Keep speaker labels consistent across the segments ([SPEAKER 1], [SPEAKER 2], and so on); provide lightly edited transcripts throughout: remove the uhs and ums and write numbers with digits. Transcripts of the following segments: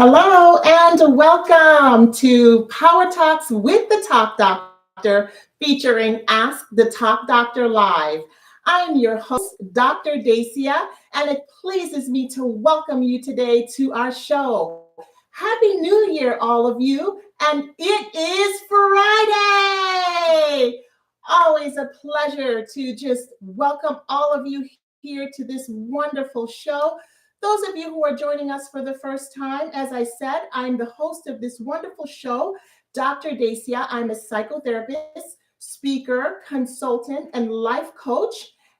[SPEAKER 1] Hello and welcome to Power Talks with the Talk Doctor featuring Ask the Talk Doctor Live. I am your host, Dr. Dacia, and it pleases me to welcome you today to our show. Happy New Year, all of you, and it is Friday. Always a pleasure to just welcome all of you here to this wonderful show. Those of you who are joining us for the first time, as I said, I'm the host of this wonderful show, Dr. Dacia. I'm a psychotherapist, speaker, consultant, and life coach.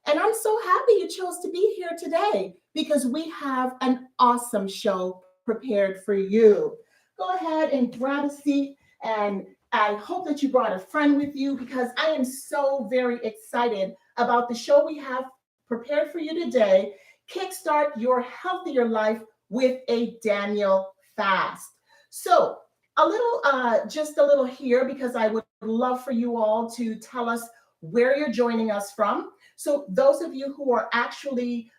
[SPEAKER 1] And I'm so happy you chose to be here today because we have an awesome show prepared for you. Go ahead and grab a seat, and I hope that you brought a friend with you because I am so very excited about the show we have prepared for you today. Kickstart your healthier life with a Daniel fast. So, just a little here because I would love for you all to tell us where you're joining us from. So, those of you who are actually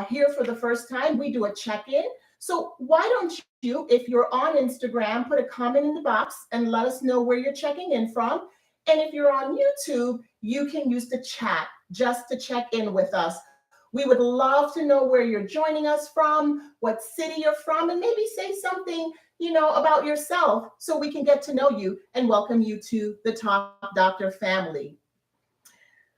[SPEAKER 1] here for the first time, we do a check in. So, why don't you, if you're on Instagram, put a comment in the box and let us know where you're checking in from. And if you're on YouTube, you can use the chat just to check in with us. We would love to know where you're joining us from, what city you're from, and maybe say something, about yourself so we can get to know you and welcome you to the Talk Doctor family.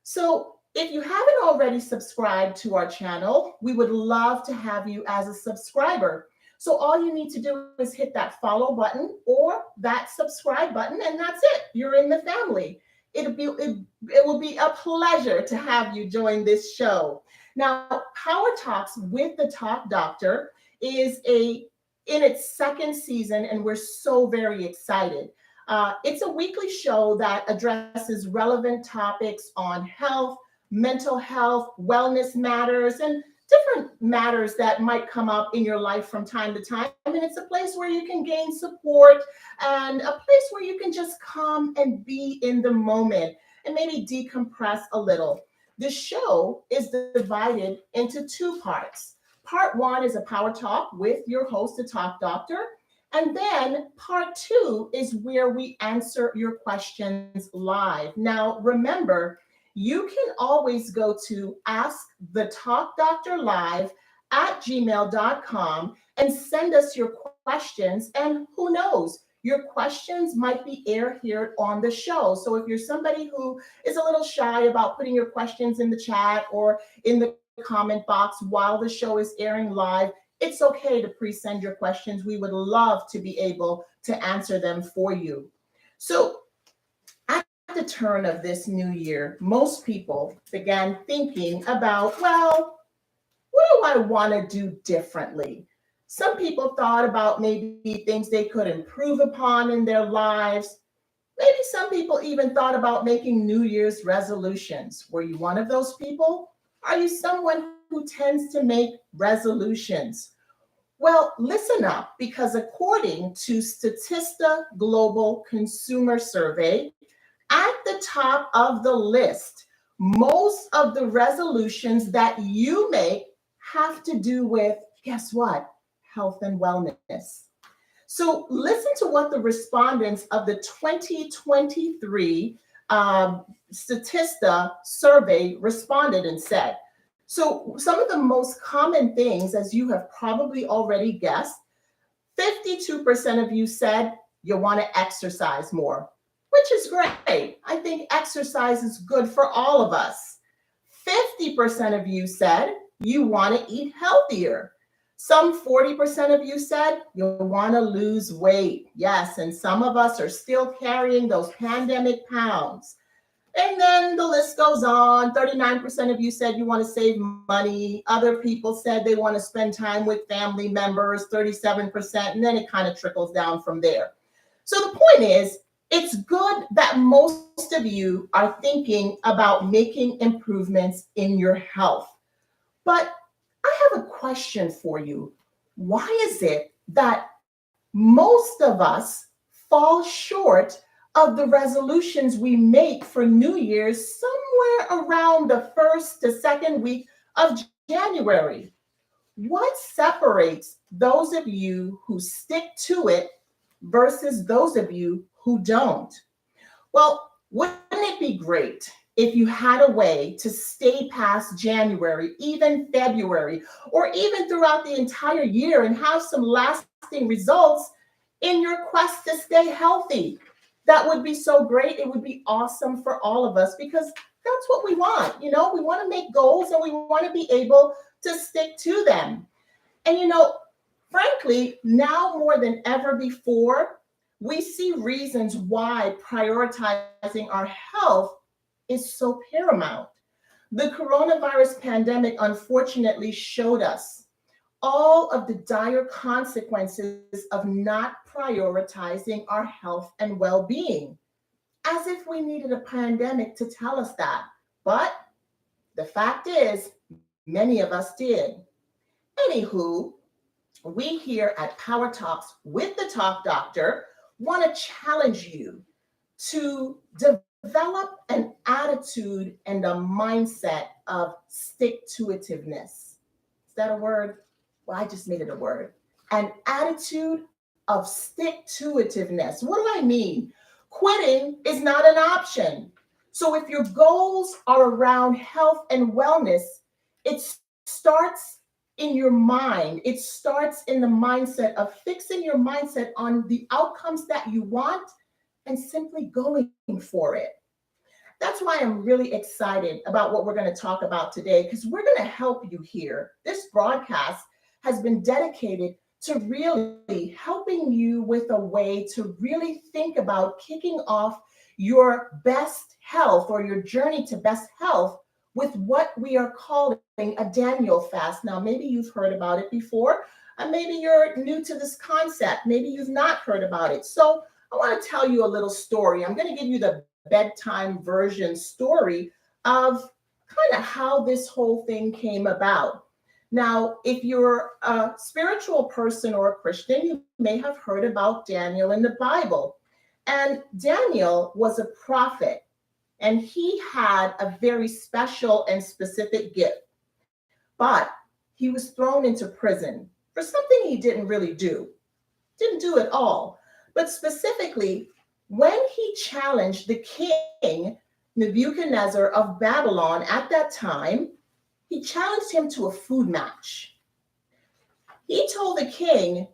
[SPEAKER 1] So, if you haven't already subscribed to our channel, we would love to have you as a subscriber. So, all you need to do is hit that follow button or that subscribe button, and that's it. You're in the family. It will be a pleasure to have you join this show. Now, Power Talks with the Talk Doctor is a in its second season, and we're so very excited. It's a weekly show that addresses relevant topics on health, mental health, wellness matters, and different matters that might come up in your life from time to time. And it's a place where you can gain support and a place where you can just come and be in the moment and maybe decompress a little. The show is divided into two parts. Part one is a power talk with your host, the Talk Doctor. And then part two is where we answer your questions live. Now, remember, you can always go to Ask the Talk Doctor Live at gmail.com and send us your questions. And who knows, your questions might be aired here on the show. So if you're somebody who is a little shy about putting your questions in the chat or in the comment box while the show is airing live, it's okay to pre-send your questions. We would love to be able to answer them for you. So at the turn of this new year, most people began thinking about, well, what do I want to do differently? Some people thought about maybe things they could improve upon in their lives. Maybe some people even thought about making New Year's resolutions. Were you one of those people? Are you someone who tends to make resolutions? Well, listen up because according to Statista Global Consumer Survey, at the top of the list, most of the resolutions that you make have to do with, guess what? Health and wellness. So listen to what the respondents of the 2023 Statista survey responded and said. So some of the most common things, as you have probably already guessed, 52% of you said you want to exercise more, which is great. I think exercise is good for all of us. 50% of you said you want to eat healthier. Some 40% of you said you want to lose weight. Yes, and some of us are still carrying those pandemic pounds. And then the list goes on. 39% of you said you want to save money. Other people said they want to spend time with family members, 37%, and then it kind of trickles down from there. So the point is, it's good that most of you are thinking about making improvements in your health. But I have a question for you. Why is it that most of us fall short of the resolutions we make for New Year's somewhere around the first to second week of January? What separates those of you who stick to it versus those of you who don't? Well, wouldn't it be great if you had a way to stay past January, even February, or even throughout the entire year and have some lasting results in your quest to stay healthy? That would be so great. It would be awesome for all of us because that's what we want. We want to make goals and we want to be able to stick to them. And frankly, now more than ever before, we see reasons why prioritizing our health is so paramount. The coronavirus pandemic unfortunately showed us all of the dire consequences of not prioritizing our health and well being, as if we needed a pandemic to tell us that. But the fact is, many of us did. Anywho, we here at Power Talks with the Talk Doctor want to challenge you to develop an attitude and a mindset of stick to itiveness. Is that a word? Well, I just made it a word. An attitude of stick to itiveness. What do I mean? Quitting is not an option. So if your goals are around health and wellness, it starts in your mind. It starts in the mindset of fixing your mindset on the outcomes that you want and simply going for it. That's why I'm really excited about what we're going to talk about today, because we're going to help you here. This broadcast has been dedicated to really helping you with a way to really think about kicking off your best health or your journey to best health with what we are calling a Daniel fast. Now, maybe you've heard about it before, and maybe you're new to this concept. Maybe you've not heard about it. So I want to tell you a little story. I'm going to give you the bedtime version story of kind of how this whole thing came about. Now, if you're a spiritual person or a Christian, you may have heard about Daniel in the Bible. And Daniel was a prophet, and he had a very special and specific gift. But he was thrown into prison for something he didn't really do. Didn't do it all. But specifically, when he challenged the king, Nebuchadnezzar of Babylon at that time, he challenged him to a food match. He told the king,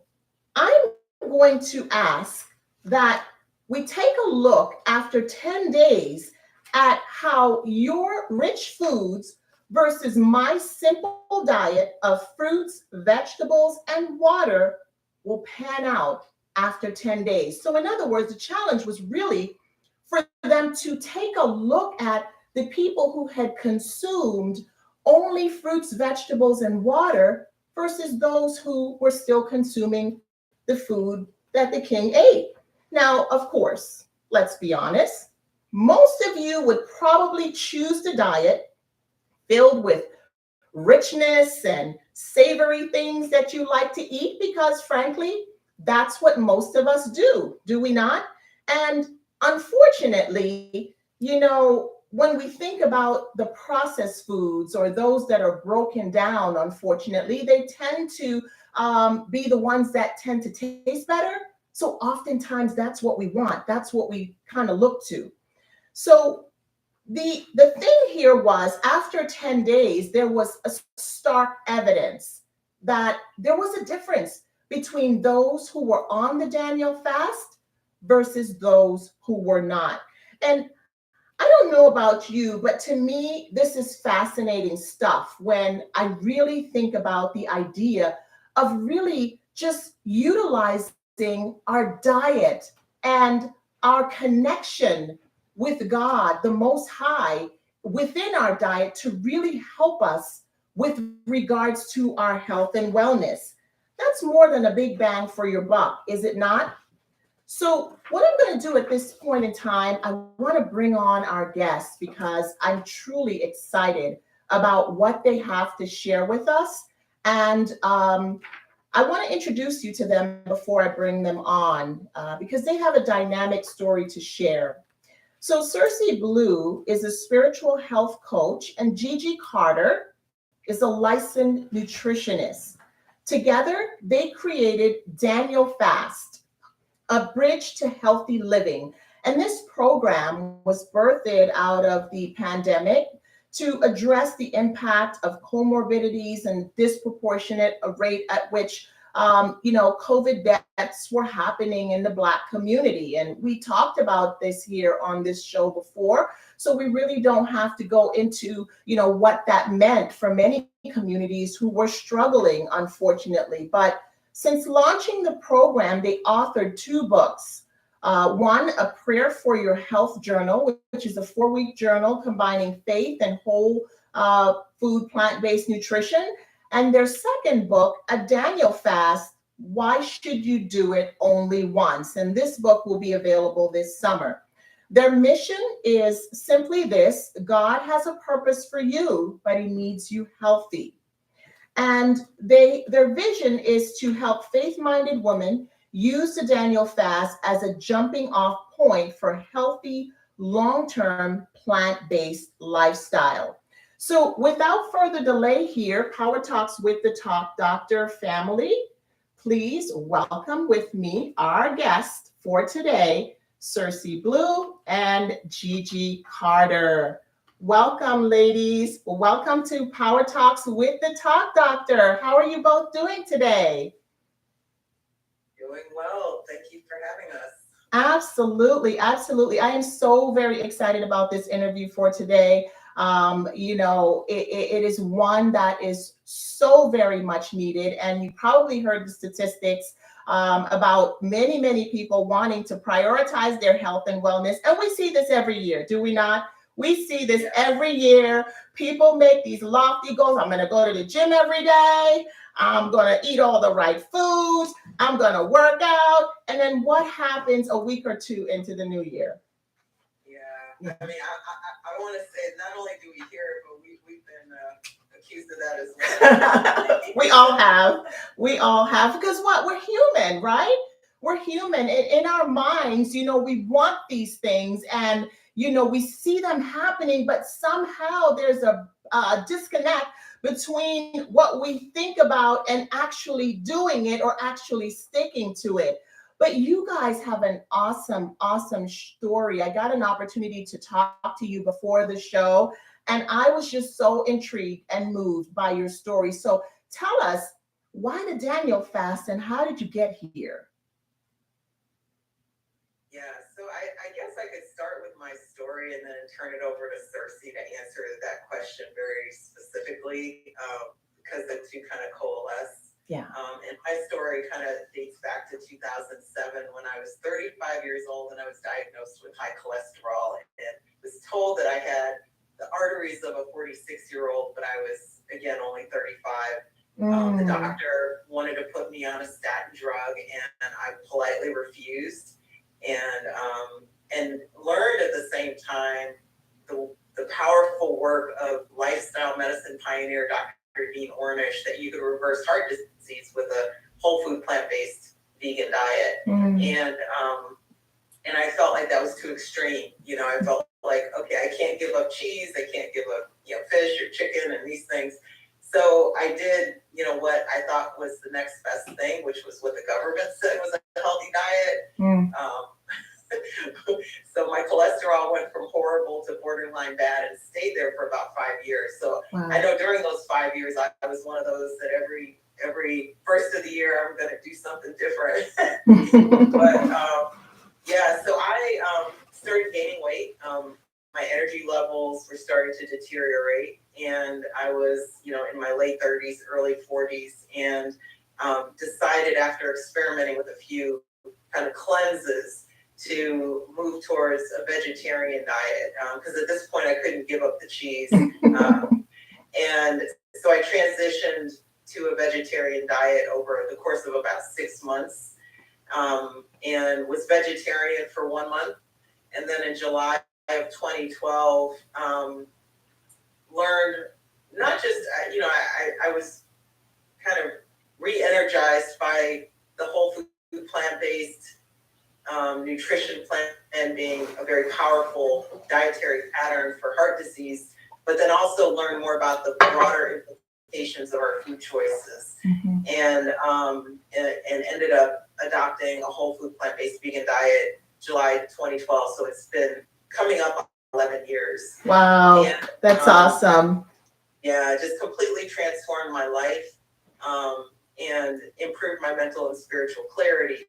[SPEAKER 1] I'm going to ask that we take a look after 10 days at how your rich foods versus my simple diet of fruits, vegetables, and water will pan out after 10 days. So, in other words, the challenge was really for them to take a look at the people who had consumed only fruits, vegetables, and water versus those who were still consuming the food that the king ate. Now, of course, let's be honest, most of you would probably choose the diet filled with richness and savory things that you like to eat because, frankly, that's what most of us do we not? And unfortunately, when we think about the processed foods or those that are broken down, unfortunately, they tend to be the ones that tend to taste better. So oftentimes that's what we want. That's what we kind of look to. So the thing here was after 10 days, there was a stark evidence that there was a difference between those who were on the Daniel fast versus those who were not. And I don't know about you, but to me, this is fascinating stuff when I really think about the idea of really just utilizing our diet and our connection with God, the Most High, within our diet to really help us with regards to our health and wellness. That's more than a big bang for your buck, is it not? So, what I'm going to do at this point in time, I want to bring on our guests because I'm truly excited about what they have to share with us. And I want to introduce you to them before I bring them on because they have a dynamic story to share. So Cersei Blue is a spiritual health coach, and Gigi Carter is a licensed nutritionist. Together, they created Daniel Fast, a bridge to healthy living. And this program was birthed out of the pandemic to address the impact of comorbidities and disproportionate rate at which COVID deaths were happening in the Black community. And we talked about this here on this show before. So we really don't have to go into, what that meant for many communities who were struggling, unfortunately. But since launching the program, they authored two books. One, A Prayer for Your Health Journal, which is a 4-week journal combining faith and whole food, plant-based nutrition. And their second book, A Daniel Fast, Why Should You Do It Only Once? And this book will be available this summer. Their mission is simply this: God has a purpose for you, but he needs you healthy. And their vision is to help faith-minded women use the Daniel fast as a jumping off point for healthy, long-term, plant-based lifestyle. So without further delay here, Power Talks with the Talk Doctor family, please welcome with me our guest for today, Cersei Blue and Gigi Carter. Welcome, ladies. Welcome to Power Talks with the Talk Doctor. How are you both doing today?
[SPEAKER 2] Doing well. Thank you for having us.
[SPEAKER 1] Absolutely, absolutely. I am so very excited about this interview for today. It is one that is so very much needed, and you probably heard the statistics about many, many people wanting to prioritize their health and wellness. And we see this every year, do we not? We see this every year. People make these lofty goals. I'm going to go to the gym every day. I'm going to eat all the right foods. I'm going to work out. And then what happens a week or two into the new year?
[SPEAKER 2] Yeah. I mean, I want to say not only do we hear it, but we've been accused of that as well.
[SPEAKER 1] We all have. We all have. Because what? We're human, right? We're human. In our minds, we want these things, and we see them happening, but somehow there's a disconnect between what we think about and actually doing it or actually sticking to it. But you guys have an awesome, awesome story. I got an opportunity to talk to you before the show, and I was just so intrigued and moved by your story. So tell us, why the Daniel fast and how did you get here?
[SPEAKER 2] Yeah, so I guess I could start with my story and then turn it over to Cersei to answer that question very specifically, because the two kind of coalesce.
[SPEAKER 1] Yeah.
[SPEAKER 2] And my story kind of dates back to 2007 when I was 35 years old and I was diagnosed with high cholesterol and was told that I had the arteries of a 46-year-old, but I was, again, only 35. The doctor wanted to put me on a statin drug, and I politely refused, and learned at the same time the powerful work of lifestyle medicine pioneer Dr. Dean Ornish that you could reverse heart disease with a whole food plant-based vegan diet. And I felt like that was too extreme. I felt like, okay, I can't give up cheese, I can't give up fish or chicken and these things. So I did, what I thought was the next best thing, which was what the government said was a healthy diet. So my cholesterol went from horrible to borderline bad and stayed there for about 5 years. So wow. I know during those 5 years, I was one of those that every first of the year, I'm going to do something different. But so I started gaining weight. My energy levels were starting to deteriorate, and I was, in my late 30s, early 40s, and decided after experimenting with a few kind of cleanses to move towards a vegetarian diet, because at this point I couldn't give up the cheese. And so I transitioned to a vegetarian diet over the course of about 6 months, and was vegetarian for 1 month. And then in July of 2012, learned not just, I was kind of re-energized by the whole food plant-based nutrition plan being a very powerful dietary pattern for heart disease, but then also learn more about the broader implications of our food choices, and ended up adopting a whole food plant-based vegan diet July 2012. So it's been coming up 11 years.
[SPEAKER 1] Wow,
[SPEAKER 2] and,
[SPEAKER 1] that's awesome.
[SPEAKER 2] Yeah, it just completely transformed my life, and improved my mental and spiritual clarity.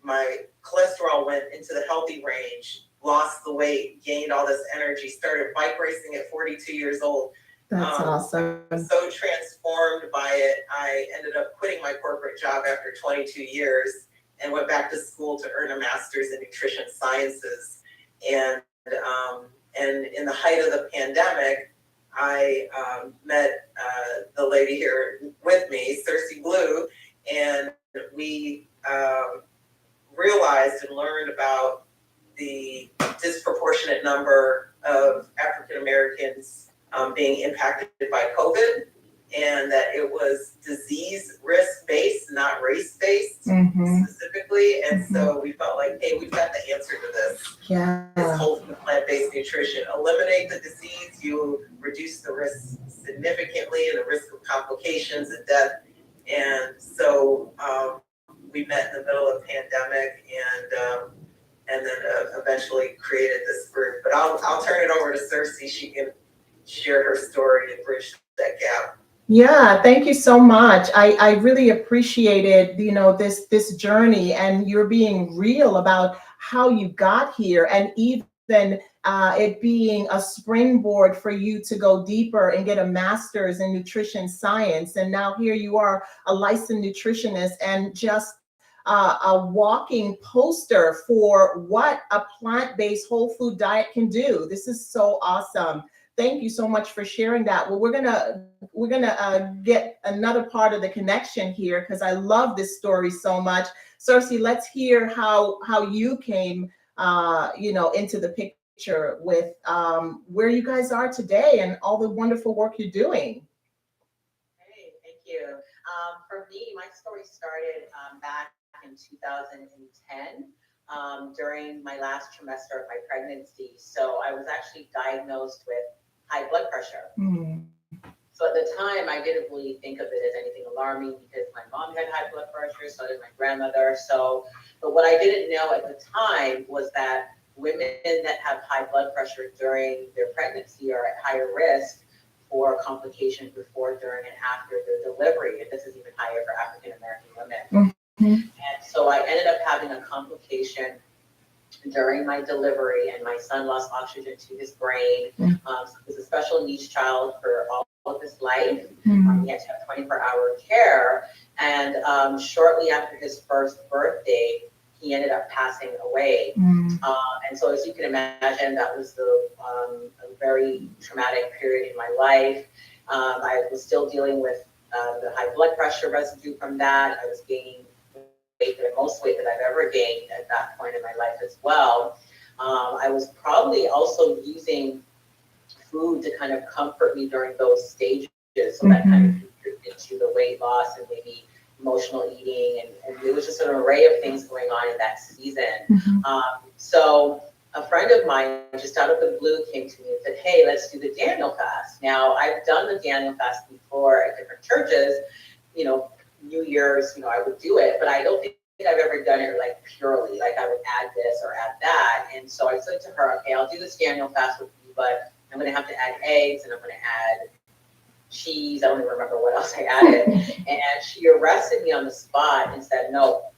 [SPEAKER 2] My cholesterol went into the healthy range, lost the weight, gained all this energy, started bike racing at 42 years old.
[SPEAKER 1] That's awesome.
[SPEAKER 2] So transformed by it, I ended up quitting my corporate job after 22 years and went back to school to earn a master's in nutrition sciences. And in the height of the pandemic, I met the lady here with me, Cersei Blue, and we realized and learned about the disproportionate number of African Americans being impacted by COVID, and that it was disease risk-based, not race-based specifically. And so we felt like, hey, we've got the answer to this.
[SPEAKER 1] Yeah.
[SPEAKER 2] This whole food plant-based nutrition. Eliminate the disease, you reduce the risk significantly and the risk of complications and death. And so we met in the middle of the pandemic, and then eventually created this group. But I'll turn it over to Cersei. She can share her story and bridge that gap.
[SPEAKER 1] Yeah, thank you so much. I really appreciated, this journey, and you're being real about how you got here, and even it being a springboard for you to go deeper and get a master's in nutrition science. And now here you are, a licensed nutritionist, and just a walking poster for what a plant-based whole food diet can do. This is so awesome. Thank you so much for sharing that. Well, we're gonna get another part of the connection here, because I love this story so much. Cersei, let's hear how you came, into the picture with where you guys are today and all the wonderful work you're doing.
[SPEAKER 3] Hey, thank you. For me, my story started back in 2010. During my last trimester of my pregnancy. So I was actually diagnosed with high blood pressure. So at the time, I didn't really think of it as anything alarming, because my mom had high blood pressure, so did my grandmother. But what I didn't know at the time was that women that have high blood pressure during their pregnancy are at higher risk for complications before, during, and after their delivery. And this is even higher for African American women. And so I ended up having a complication during my delivery, and my son lost oxygen to his brain. So he was a special needs child for all of his life. He had to have 24-hour care. And shortly after his first birthday, he ended up passing away. And so, as you can imagine, that was a very traumatic period in my life. I was still dealing with the high blood pressure residue from that. I was gaining weight, the most weight that I've ever gained at that point in my life as well. I was probably also using food to kind of comfort me during those stages, so that kind of contributed to the weight loss and maybe emotional eating, and there was just an array of things going on in that season. So a friend of mine, just out of the blue, came to me and said, hey, let's do the Daniel fast. Now, I've done the Daniel fast before at different churches, New Year's, I would do it, but I don't think I've ever done it like purely, like I would add this or add that. And so I said to her, okay, I'll do this Daniel fast with you, but I'm going to have to add eggs, and I'm going to add cheese. I don't even remember what else I added. And she arrested me on the spot and said, no,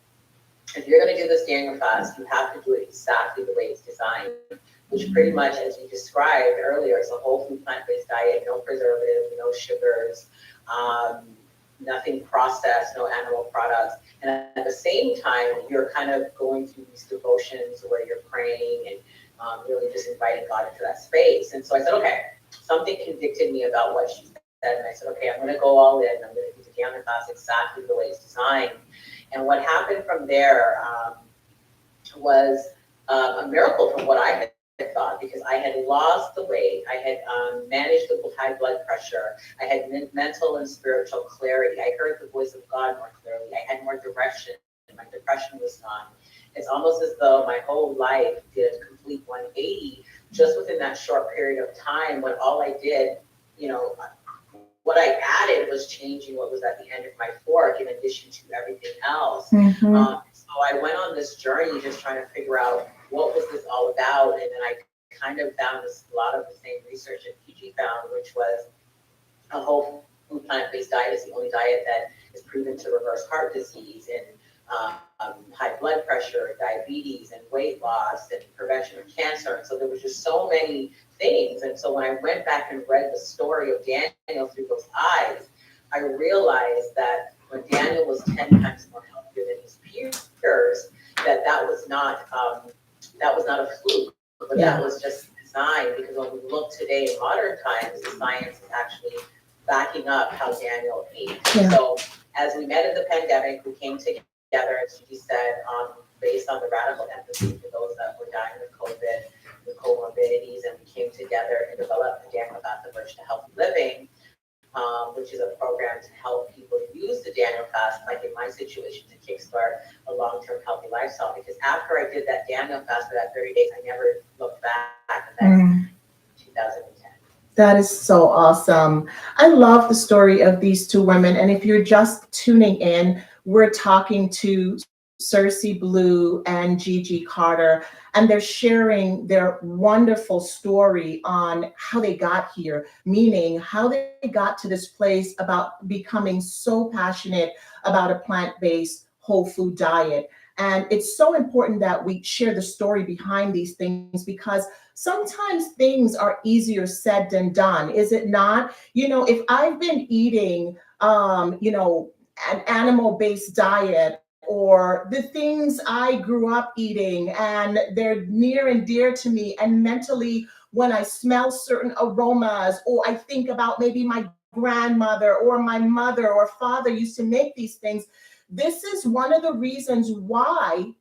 [SPEAKER 3] if you're going to do this Daniel fast, you have to do it exactly the way it's designed, which pretty much, as you described earlier, is a whole food plant-based diet, no preservatives, no sugars, nothing processed, no animal products. And at the same time, you're kind of going through these devotions where you're praying and really just inviting God into that space. And so I said, okay, something convicted me about what she said. And I said, okay, I'm going to go all in. I'm going to do the Daniel fast exactly the way it's designed. And what happened from there was a miracle from what I had thought, because I had lost the weight, I had managed the high blood pressure, I had mental and spiritual clarity, I heard the voice of God more clearly, I had more direction, and my depression was gone. It's almost as though my whole life did a complete 180 just within that short period of time, when all I did, what I added was changing what was at the end of my fork in addition to everything else.
[SPEAKER 1] Mm-hmm.
[SPEAKER 3] So I went on this journey just trying to figure out what was this all about. And then I kind of found a lot of the same research that Fiji found, which was a whole food plant-based diet is the only diet that is proven to reverse heart disease and high blood pressure, diabetes, and weight loss, and prevention of cancer. And so there was just so many things. And so when I went back and read the story of Daniel through those eyes, I realized that when Daniel was 10 times more healthier than his peers, that was not a fluke, but that was just designed, because when we look today in modern times, the science is actually backing up how Daniel ate.
[SPEAKER 1] Yeah.
[SPEAKER 3] So as we met in the pandemic, we came together, as she said, based on the radical empathy for those that were dying with COVID, with comorbidities, and we came together and developed the Daniel Fast Approach to Healthy Living, which is a program to help people use the Daniel Fast, like in my situation, to kickstart a long-term healthy lifestyle. Because after I did that Daniel Fast for that 30 days, I never looked back, and that's 2010.
[SPEAKER 1] That is so awesome. I love the story of these two women. And if you're just tuning in, we're talking to Cersei Blue and Gigi Carter, and they're sharing their wonderful story on how they got here, meaning how they got to this place about becoming so passionate about a plant-based whole food diet. And it's so important that we share the story behind these things, because sometimes things are easier said than done, is it not? If I've been eating, an animal-based diet, or the things I grew up eating, and they're near and dear to me, and mentally, when I smell certain aromas, or I think about maybe my grandmother or my mother or father used to make these things, this is one of the reasons why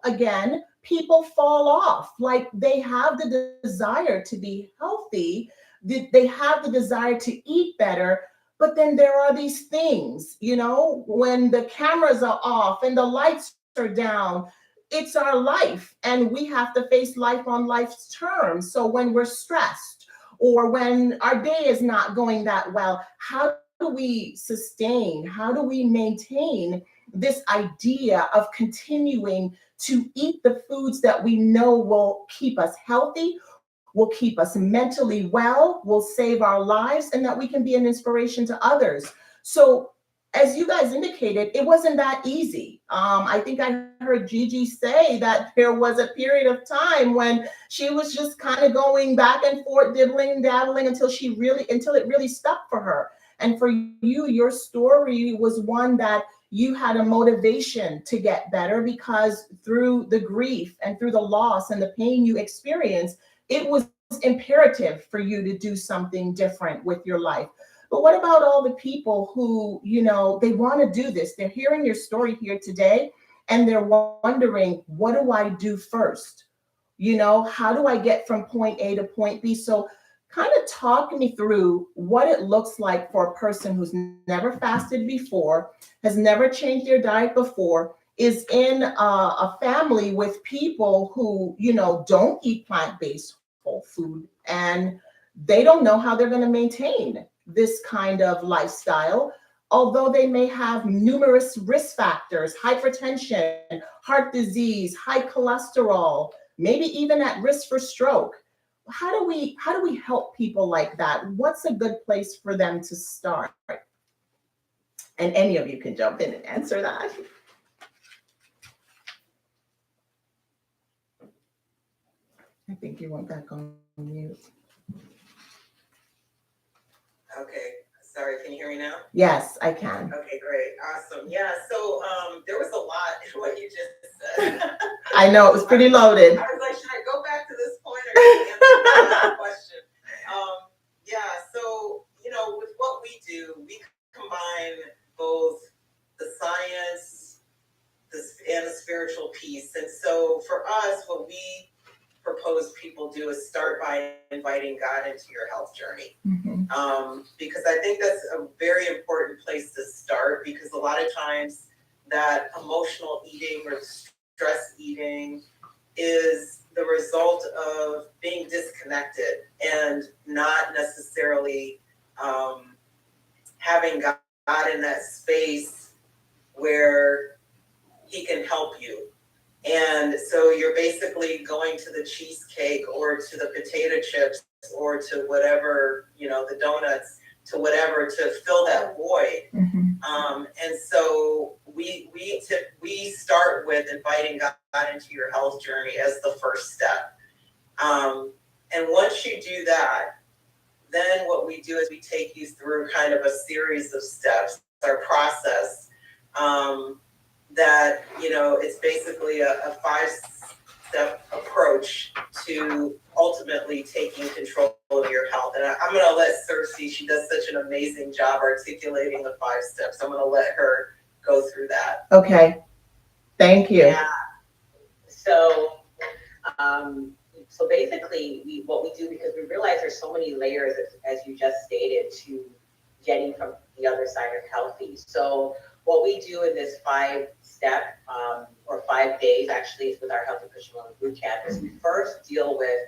[SPEAKER 1] again, people fall off. Like, they have the desire to be healthy, they have the desire to eat better, but then there are these things, when the cameras are off and the lights are down, it's our life, and we have to face life on life's terms. So when we're stressed, or when our day is not going that well, how do we sustain, how do we maintain this idea of continuing to eat the foods that we know will keep us healthy, will keep us mentally well, will save our lives, and that we can be an inspiration to others? So, as you guys indicated, it wasn't that easy. I think I heard Gigi say that there was a period of time when she was just kind of going back and forth, dibbling and dabbling, until it really stuck for her. And for you, your story was one that you had a motivation to get better, because through the grief and through the loss and the pain you experienced, it was imperative for you to do something different with your life. But what about all the people who, they want to do this? They're hearing your story here today, and they're wondering, what do I do first? How do I get from point A to point B? So kind of talk me through what it looks like for a person who's never fasted before, has never changed their diet before, is in a family with people who, don't eat plant-based whole food, and they don't know how they're going to maintain this kind of lifestyle, although they may have numerous risk factors: hypertension, heart disease, high cholesterol, maybe even at risk for stroke. How do we help people like that? What's a good place for them to start? And any of you can jump in and answer that. I think you went back on mute.
[SPEAKER 2] Okay, sorry, can you hear me now?
[SPEAKER 1] Yes, I can.
[SPEAKER 2] Okay, great, awesome. Yeah, so there was a lot in what you just said.
[SPEAKER 1] I know, it was pretty loaded.
[SPEAKER 2] I was like, should I go back to this point or should I answer that question? Yeah, so with what we do, we combine both the science and the spiritual piece. And so for us, what we propose people do is start by inviting God into your health journey. Because I think that's a very important place to start, because a lot of times that emotional eating or stress eating is the result of being disconnected and not necessarily having God in that space where he can help you. And so you're basically going to the cheesecake or to the potato chips or to whatever, the donuts, to whatever, to fill that void. And so we start with inviting God into your health journey as the first step. And once you do that, then what we do is we take you through kind of a series of steps, our process, that, it's basically a 5-step approach to ultimately taking control of your health. And I'm going to let Cersei, she does such an amazing job articulating the 5 steps. I'm going to let her go through that.
[SPEAKER 1] Okay. Thank you.
[SPEAKER 3] Yeah. So, so basically, what we do, because we realize there's so many layers, as you just stated, to getting from the other side of healthy. So what we do in this 5-step, or 5 days, actually, is with our Healthy Christian Women Boot Camp, is we first deal with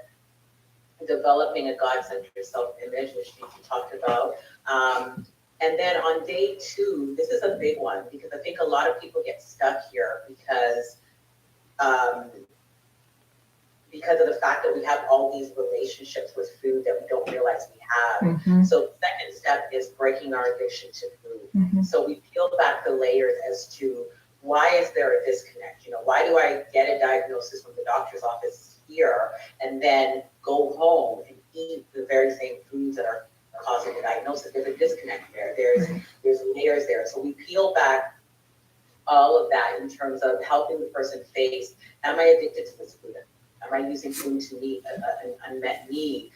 [SPEAKER 3] developing a God-centered self-image, which you talked about. And then on day 2, this is a big one, because I think a lot of people get stuck here because of the fact that we have all these relationships with food that we don't realize we have. So the second step is breaking our addiction to food. So we peel back the layers as to why is there a disconnect? Why do I get a diagnosis from the doctor's office here and then go home and eat the very same foods that are causing the diagnosis? There's a disconnect there. There's layers there. So we peel back all of that in terms of helping the person face, am I addicted to this food? Am I using food to meet an unmet need?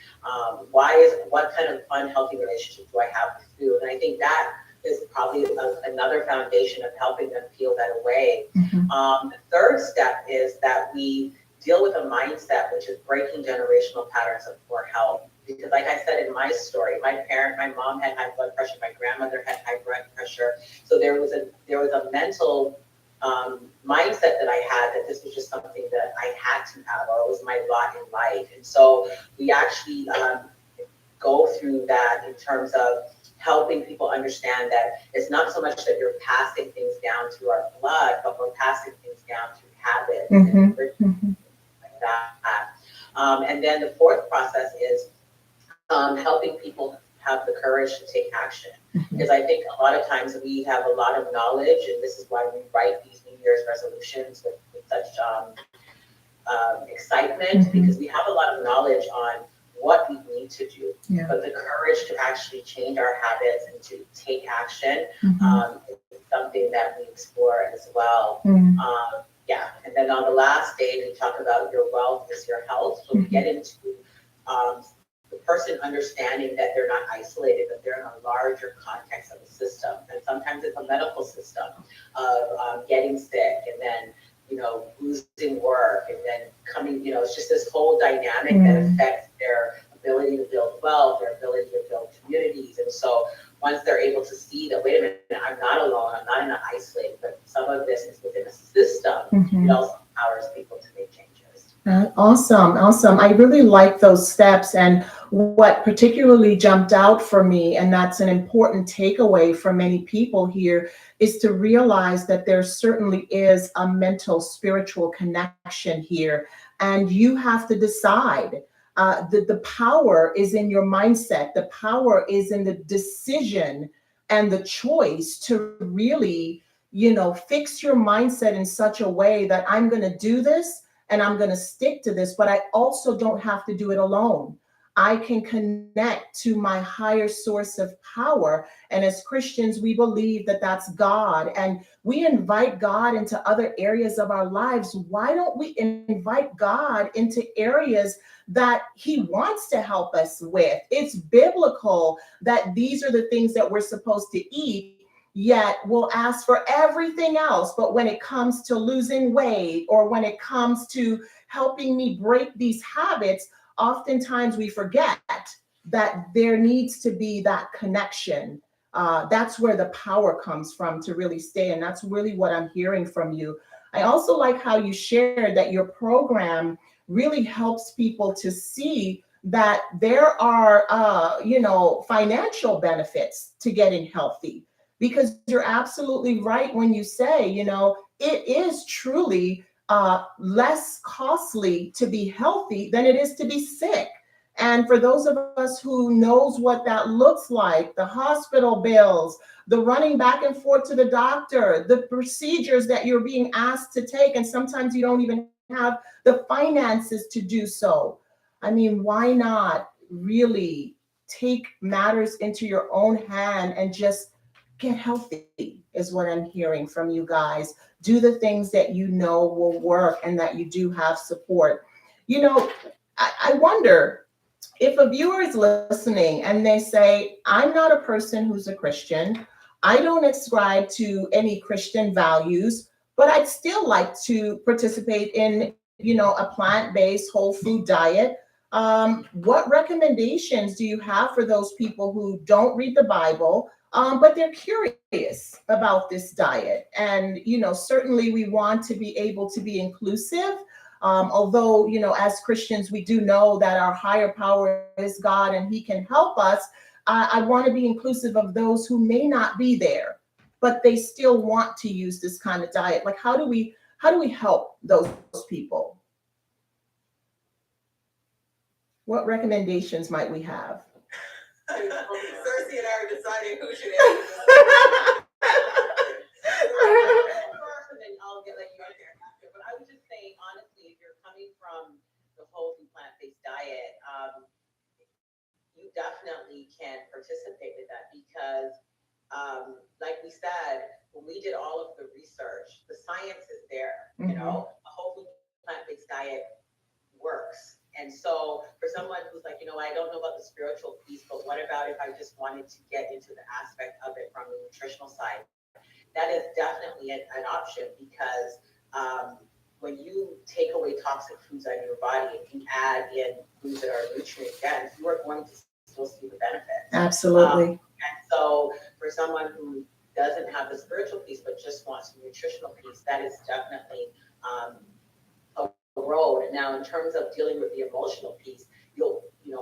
[SPEAKER 3] What kind of unhealthy relationship do I have with food? And I think that is probably another foundation of helping them peel that away. The third step is that we deal with a mindset, which is breaking generational patterns of poor health. Because like I said in my story, my mom had high blood pressure, my grandmother had high blood pressure. So there was a mental mindset that I had that this was just something that I had to have, or it was my lot in life. And so we actually go through that in terms of helping people understand that it's not so much that you're passing things down through our blood, but we're passing things down through habits and like that. And then the fourth process is helping people have the courage to take action. Because I think a lot of times we have a lot of knowledge, and this is why we write these New Year's resolutions with such excitement, because we have a lot of knowledge on what we need to do, but the courage to actually change our habits and to take action is something that we explore as well. And then on the last day, we talk about your wealth is your health. So we get into the person understanding that they're not isolated, but they're in a larger context of a system. And sometimes it's a medical system of getting sick and then, losing work and then coming, it's just this whole dynamic that affects their ability to build wealth, their ability to build communities. And so once they're able to see that, wait a minute, I'm not alone, I'm not in an isolated, but some of this is within a system, it also empowers people to make changes.
[SPEAKER 1] Awesome. I really like those steps. And what particularly jumped out for me, and that's an important takeaway for many people here, is to realize that there certainly is a mental spiritual connection here. And you have to decide. The power is in your mindset. The power is in the decision and the choice to really, fix your mindset in such a way that I'm going to do this and I'm going to stick to this, but I also don't have to do it alone. I can connect to my higher source of power. And as Christians, we believe that that's God. And we invite God into other areas of our lives. Why don't we invite God into areas that he wants to help us with? It's biblical that these are the things that we're supposed to eat. Yet we'll ask for everything else. But when it comes to losing weight, or when it comes to helping me break these habits, oftentimes we forget that there needs to be that connection. That's where the power comes from to really stay. And that's really what I'm hearing from you. I also like how you shared that your program really helps people to see that there are, financial benefits to getting healthy. Because you're absolutely right when you say, it is truly less costly to be healthy than it is to be sick. And for those of us who knows what that looks like, the hospital bills, the running back and forth to the doctor, the procedures that you're being asked to take, and sometimes you don't even have the finances to do so. I mean, why not really take matters into your own hand and just get healthy, is what I'm hearing from you guys. Do the things that you know will work and that you do have support. You know, I wonder if a viewer is listening and they say, I'm not a person who's a Christian, I don't ascribe to any Christian values, but I'd still like to participate in, a plant-based whole food diet. What recommendations do you have for those people who don't read the Bible, but they're curious about this diet? And, certainly we want to be able to be inclusive. Although, as Christians, we do know that our higher power is God and He can help us. I want to be inclusive of those who may not be there, but they still want to use this kind of diet. Like, how do we help those people? What recommendations might we have?
[SPEAKER 2] Cersei and I are deciding who should answer this.
[SPEAKER 3] First, and then I'll let you answer after. But I would just say, honestly, if you're coming from the whole food plant-based diet, you definitely can participate with that because, like we said, when we did all of the research, the science is there. You know, a whole food plant-based diet works. And so for someone who's like, I don't know about the spiritual piece, but what about if I just wanted to get into the aspect of it from the nutritional side? That is definitely an option because when you take away toxic foods out of your body and you add in foods that are nutrient dense, you are going to still see the benefits.
[SPEAKER 1] Absolutely.
[SPEAKER 3] And so for someone who doesn't have the spiritual piece but just wants the nutritional piece, that is definitely a road. Now, in terms of dealing with the emotional piece,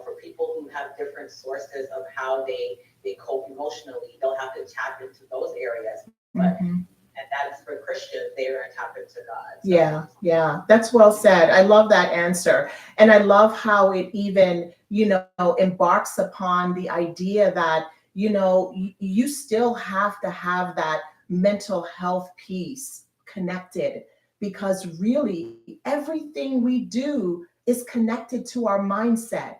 [SPEAKER 3] for people who have different sources of how they cope emotionally, they'll have to tap into those areas. But and that's for Christians, they're going to tap into God. So.
[SPEAKER 1] Yeah, that's well said. I love that answer. And I love how it even, embarks upon the idea that, you still have to have that mental health piece connected, because really everything we do is connected to our mindset.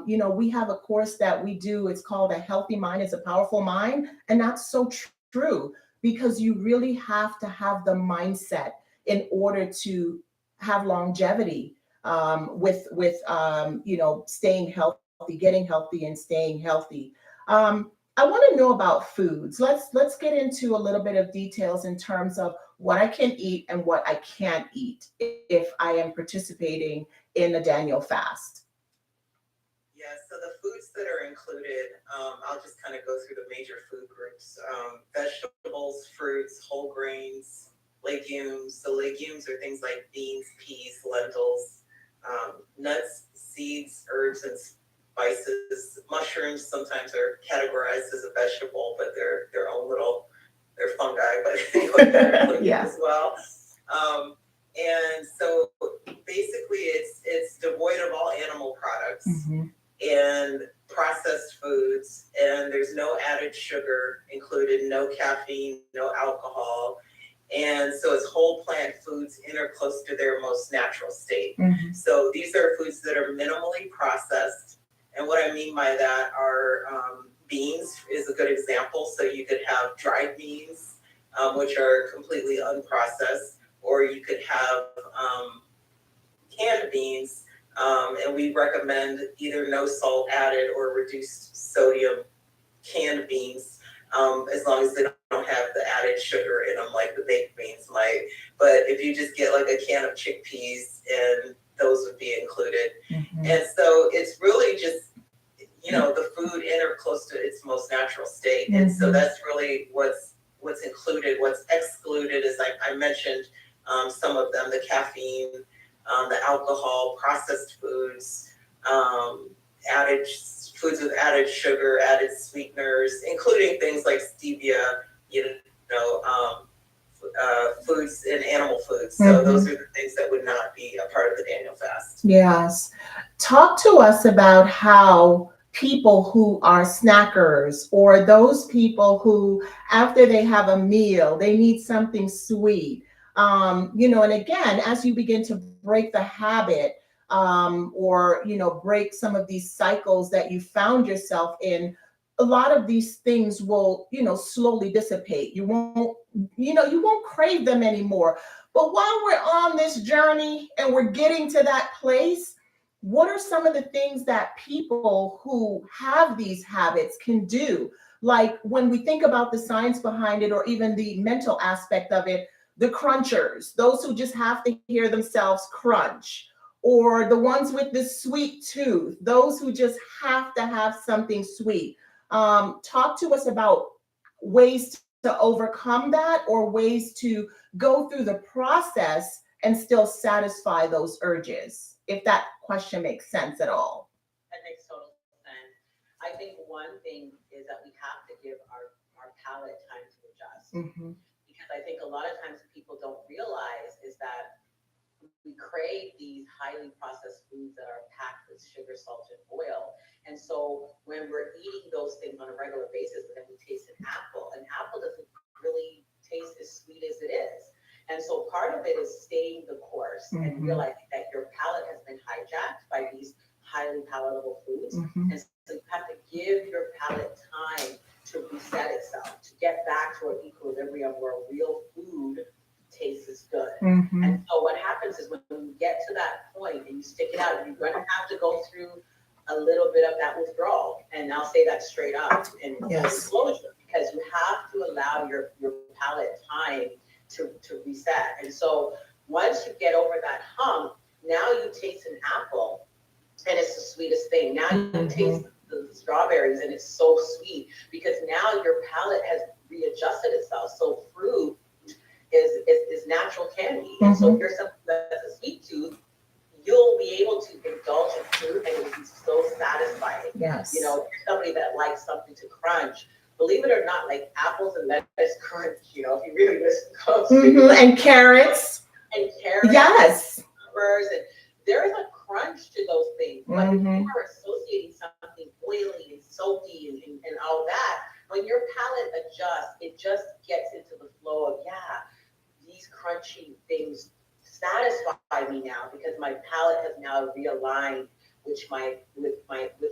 [SPEAKER 1] We have a course that we do, it's called A Healthy Mind is a Powerful Mind. And that's so true, because you really have to have the mindset in order to have longevity, with staying healthy, getting healthy, and staying healthy. I want to know about foods. Let's get into a little bit of details in terms of what I can eat and what I can't eat if I am participating in the Daniel fast.
[SPEAKER 2] Yeah, so the foods that are included, I'll just kind of go through the major food groups. Vegetables, fruits, whole grains, legumes. So legumes are things like beans, peas, lentils, nuts, seeds, herbs, and spices. Mushrooms sometimes are categorized as a vegetable, but they're their own little, they're fungi, but anyway, they're included as well. And so basically it's devoid of all animal products. And processed foods, and there's no added sugar included, no caffeine, no alcohol. And so it's whole plant foods in or close to their most natural state. So these are foods that are minimally processed. And what I mean by that are beans is a good example. So you could have dried beans, which are completely unprocessed, or you could have canned beans. And we recommend either no salt added or reduced sodium canned beans, as long as they don't have the added sugar in them like the baked beans might. But if you just get like a can of chickpeas, and those would be included. And so it's really just, the food in or close to its most natural state. And so that's really what's included. What's excluded is, I mentioned some of them, the caffeine, the alcohol, processed foods, added foods with added sugar, added sweeteners, including things like stevia, foods and animal foods. So those are the things that would not be a part of the Daniel fast.
[SPEAKER 1] Yes. Talk to us about how people who are snackers, or those people who, after they have a meal, they need something sweet. And again, as you begin to break the habit, or break some of these cycles that you found yourself in, a lot of these things will, slowly dissipate. You won't crave them anymore. But while we're on this journey and we're getting to that place, what are some of the things that people who have these habits can do? Like when we think about the science behind it, or even the mental aspect of it, the crunchers, those who just have to hear themselves crunch, or the ones with the sweet tooth, those who just have to have something sweet. Talk to us about ways to overcome that, or ways to go through the process and still satisfy those urges, if that question makes sense at all.
[SPEAKER 3] That makes total sense. I think one thing is that we have to give our palate time to adjust. Because I think a lot of times people don't realize is that we crave these highly processed foods that are packed with sugar, salt, and oil. And so when we're eating those things on a regular basis, and then we taste an apple doesn't really taste as sweet as it is. And so part of it is staying the course and realizing that your palate has been hijacked by these highly palatable foods. And so you have to give your palate time to reset itself, to get back to an equilibrium where real food tastes good. And so what happens is when you get to that point and you stick it out, you're going to have to go through a little bit of that withdrawal. And I'll say that straight up in disclosure, because you have to allow your palate time to reset. And so once you get over that hump, now you taste an apple and it's the sweetest thing. Now you taste the strawberries and it's so sweet, because now your palate has readjusted itself. So fruit is natural candy. And so if you're somebody that's a sweet tooth, you'll be able to indulge in fruit and it'll be so satisfying.
[SPEAKER 1] Yes.
[SPEAKER 3] If you're somebody that likes something to crunch, believe it or not, like apples and lettuce crunch, if you really listen closely.
[SPEAKER 1] And carrots.
[SPEAKER 3] And carrots.
[SPEAKER 1] Yes.
[SPEAKER 3] And peppers, and there is a crunch to those things. But if you are associating something oily and soapy and all that, when your palate adjusts, it just gets into the flow of, these crunchy things satisfy me now, because my palate has now realigned with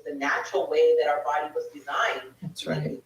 [SPEAKER 3] the natural way that our body was designed.
[SPEAKER 1] That's right.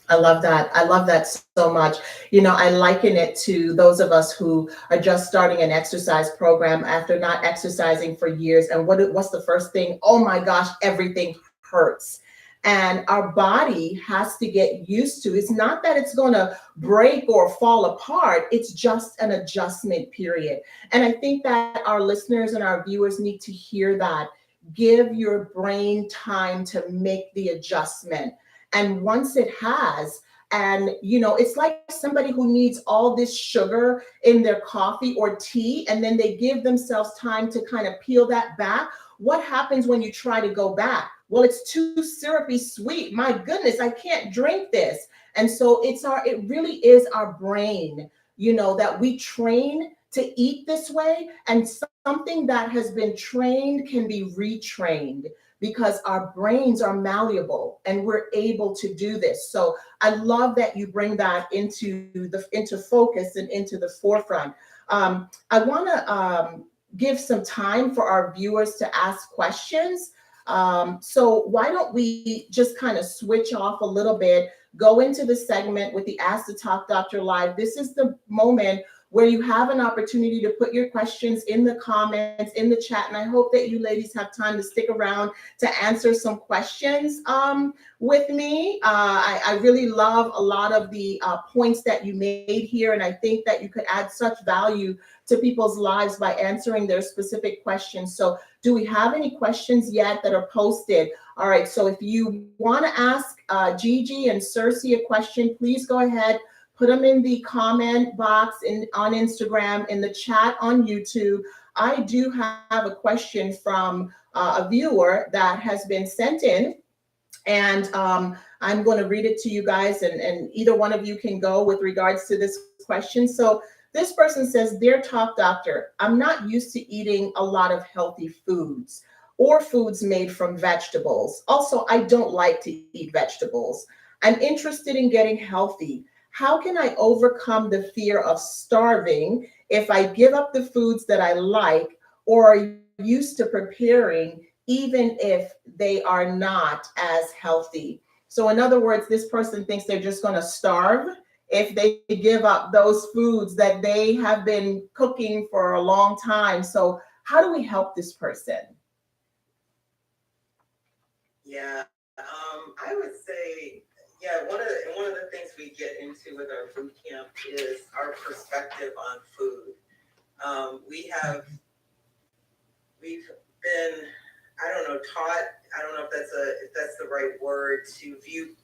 [SPEAKER 1] I love that. I love that so much. I liken it to those of us who are just starting an exercise program after not exercising for years. And what's the first thing? Oh my gosh, everything hurts. And our body has to get used to. It's not that it's going to break or fall apart. It's just an adjustment period. And I think that our listeners and our viewers need to hear that. Give your brain time to make the adjustment. And once it has, and it's like somebody who needs all this sugar in their coffee or tea, and then they give themselves time to kind of peel that back. What happens when you try to go back? Well, it's too syrupy sweet. My goodness, I can't drink this. And so it really is our brain, that we train to eat this way. And something that has been trained can be retrained, because our brains are malleable and we're able to do this. So I love that you bring that into focus and into the forefront. I want to give some time for our viewers to ask questions. So why don't we just kind of switch off a little bit, go into the segment with the Ask the Talk Doctor Live. This is the moment where you have an opportunity to put your questions in the comments, in the chat. And I hope that you ladies have time to stick around to answer some questions with me. I really love a lot of the points that you made here. And I think that you could add such value to people's lives by answering their specific questions. So do we have any questions yet that are posted? All right, so if you want to ask Gigi and Cersei a question, please go ahead. Put them in the comment box on Instagram, in the chat on YouTube. I do have a question from a viewer that has been sent in, and I'm going to read it to you guys, and either one of you can go with regards to this question. So this person says, "Dear Talk Doctor, I'm not used to eating a lot of healthy foods or foods made from vegetables. Also, I don't like to eat vegetables. I'm interested in getting healthy. How can I overcome the fear of starving if I give up the foods that I like or are used to preparing, even if they are not as healthy?" So in other words, this person thinks they're just going to starve if they give up those foods that they have been cooking for a long time. So how do we help this person?
[SPEAKER 2] Yeah, I would say, yeah, one of the things we get into with our food camp is our perspective on food. We've been, I don't know, taught, I don't know if that's the right word, to view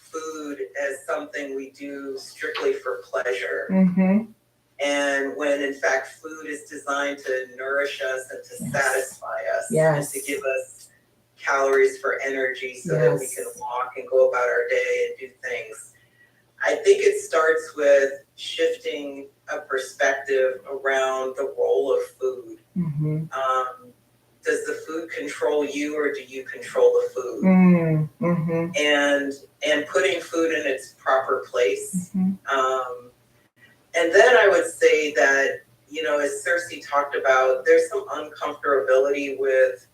[SPEAKER 2] food as something we do strictly for pleasure.
[SPEAKER 1] Mm-hmm.
[SPEAKER 2] And when in fact food is designed to nourish us and to satisfy us,
[SPEAKER 1] Yes.
[SPEAKER 2] and to give us calories for energy so that we can walk and go about our day and do things. I think it starts with shifting a perspective around the role of food.
[SPEAKER 1] Mm-hmm.
[SPEAKER 2] Does the food control you, or do you control the food?
[SPEAKER 1] Mm-hmm.
[SPEAKER 2] And putting food in its proper place.
[SPEAKER 1] Mm-hmm.
[SPEAKER 2] And then I would say that, you know, as Cersei talked about, there's some uncomfortability with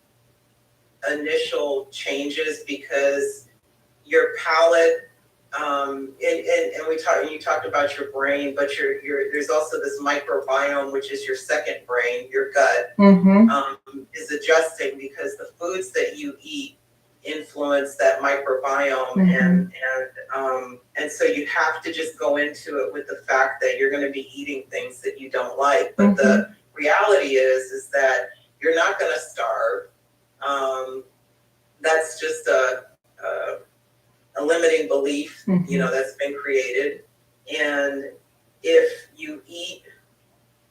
[SPEAKER 2] initial changes because your palate, and you talked about your brain, but there's also this microbiome, which is your second brain, your gut, is adjusting because the foods that you eat influence that microbiome, and so you have to just go into it with the fact that you're going to be eating things that you don't like. But the reality is that you're not going to starve. That's just a limiting belief, you know, that's been created. And if you eat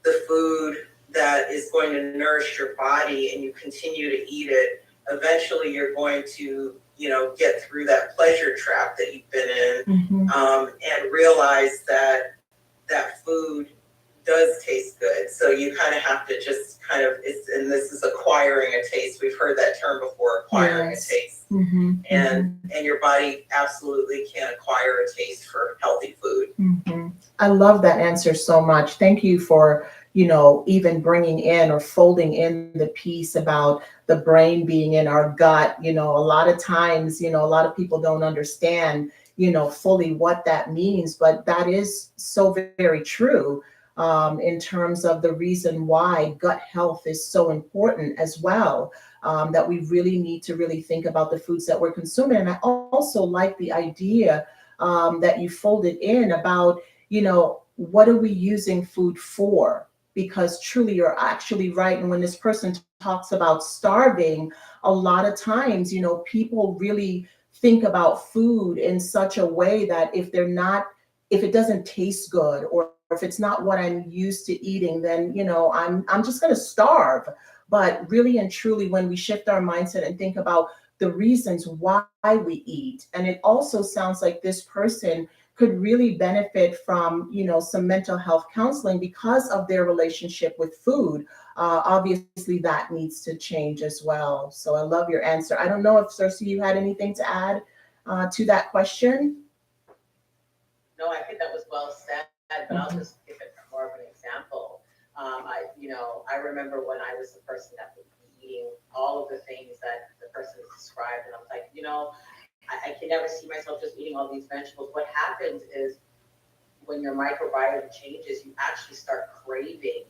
[SPEAKER 2] the food that is going to nourish your body and you continue to eat it, eventually you're going to, you know, get through that pleasure trap that you've been in, and realize that that food does taste good. So you kind of have to just kind of, and this is acquiring a taste. We've heard that term before, acquiring a taste. And your body absolutely can acquire a taste for healthy food.
[SPEAKER 1] I love that answer so much. Thank you for, you know, even bringing in or folding in the piece about the brain being in our gut. You know, a lot of times, you know, a lot of people don't understand, you know, fully what that means, but that is so very true. In terms of the reason why gut health is so important as well, that we really need to really think about the foods that we're consuming. And I also like the idea that you folded in about, you know, what are we using food for? Because truly, you're actually right. And when this person talks about starving, a lot of times, you know, people really think about food in such a way that if it doesn't taste good, or if it's not what I'm used to eating, then, you know, I'm just going to starve. But really and truly, when we shift our mindset and think about the reasons why we eat, and it also sounds like this person could really benefit from, you know, some mental health counseling because of their relationship with food. Obviously, that needs to change as well. So I love your answer. I don't know if Cersei, you had anything to add to that question?
[SPEAKER 3] No, I think that was well said, but I'll just give it more of an example. I remember when I was the person that would be eating all of the things that the person described, and I was like, you know, I can never see myself just eating all these vegetables. What happens is when your microbiome changes, you actually start craving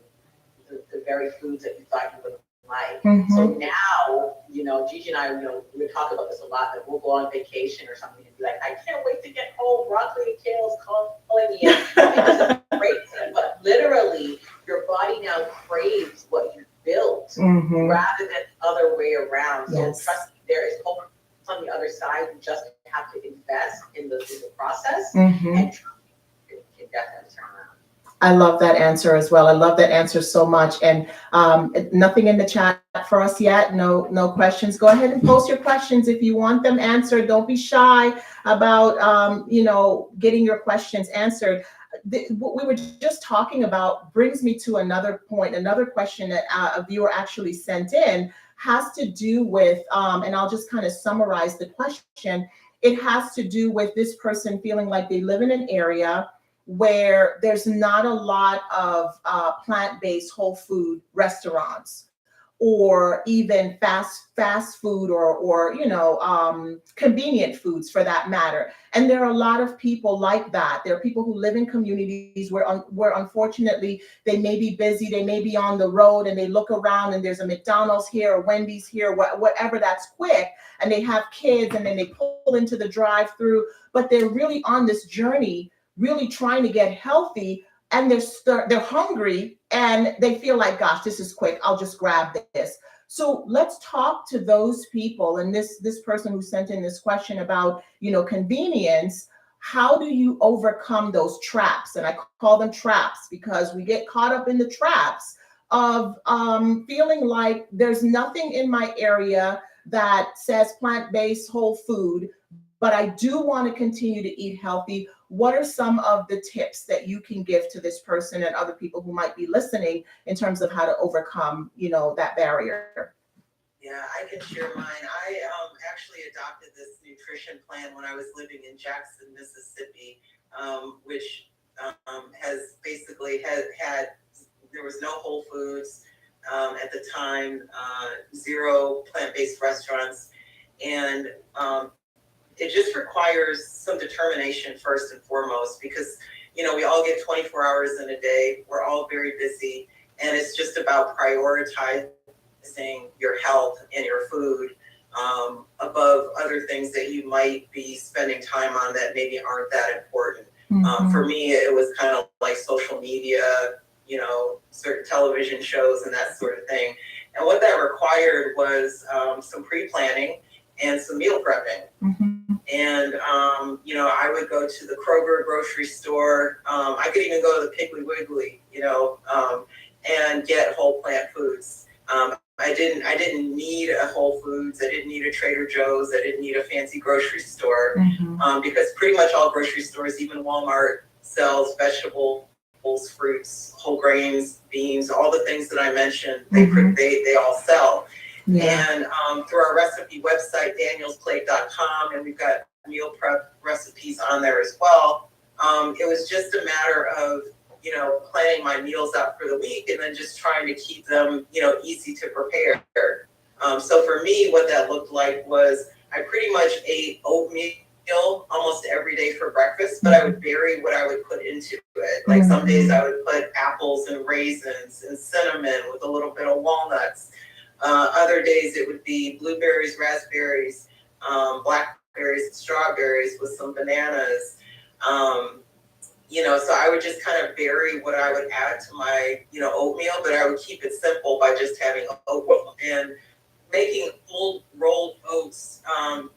[SPEAKER 3] the very foods that you thought you wouldn't like. So now, you know, Gigi and I, you know, we talk about this a lot, that we'll go on vacation or something and be like, I can't wait to get home. Broccoli and kale's calling me in because it's great. But literally, your body now craves what you built rather than the other way around. So trust me, there is hope on the other side. You just have to invest in the process, and it can definitely turn around.
[SPEAKER 1] I love that answer as well. I love that answer so much. And nothing in the chat for us yet. No questions. Go ahead and post your questions if you want them answered. Don't be shy about getting your questions answered. What we were just talking about brings me to another point. Another question that a viewer actually sent in has to do with, and I'll just kind of summarize the question. It has to do with this person feeling like they live in an area where there's not a lot of plant-based whole food restaurants, or even fast food, or convenient foods for that matter. And there are a lot of people like that. There are people who live in communities where unfortunately they may be busy, they may be on the road, and they look around and there's a McDonald's here, or Wendy's here, whatever that's quick, and they have kids, and then they pull into the drive-through, but they're really on this journey, really trying to get healthy, and they're hungry, and they feel like, gosh, this is quick, I'll just grab this. So let's talk to those people, and this person who sent in this question about convenience. How do you overcome those traps? And I call them traps because we get caught up in the traps of feeling like there's nothing in my area that says plant-based whole food, but I do want to continue to eat healthy. What are some of the tips that you can give to this person and other people who might be listening in terms of how to overcome, that barrier?
[SPEAKER 2] Yeah, I can share mine. I actually adopted this nutrition plan when I was living in Jackson, Mississippi, which has basically had there was no Whole Foods at the time, zero plant-based restaurants, and it just requires some determination first and foremost, because we all get 24 hours in a day. We're all very busy, and it's just about prioritizing your health and your food above other things that you might be spending time on that maybe aren't that important. Mm-hmm. For me, it was kind of like social media, certain television shows and that sort of thing. And what that required was some pre-planning and some meal prepping. Mm-hmm. And, I would go to the Kroger grocery store. I could even go to the Piggly Wiggly, and get whole plant foods. I didn't need a Whole Foods. I didn't need a Trader Joe's. I didn't need a fancy grocery store. Mm-hmm. Because pretty much all grocery stores, even Walmart, sells vegetables, fruits, whole grains, beans, all the things that I mentioned. Mm-hmm. They all sell. Yeah. And through our recipe website, danielsplate.com, and we've got meal prep recipes on there as well. It was just a matter of, planning my meals out for the week and then just trying to keep them, easy to prepare. So for me, what that looked like was I pretty much ate oatmeal almost every day for breakfast, but I would vary what I would put into it. Like some days I would put apples and raisins and cinnamon with a little bit of walnuts. Other days it would be blueberries, raspberries, blackberries, and strawberries with some bananas. So I would just kind of vary what I would add to my, oatmeal, but I would keep it simple by just having oatmeal. And making full rolled oats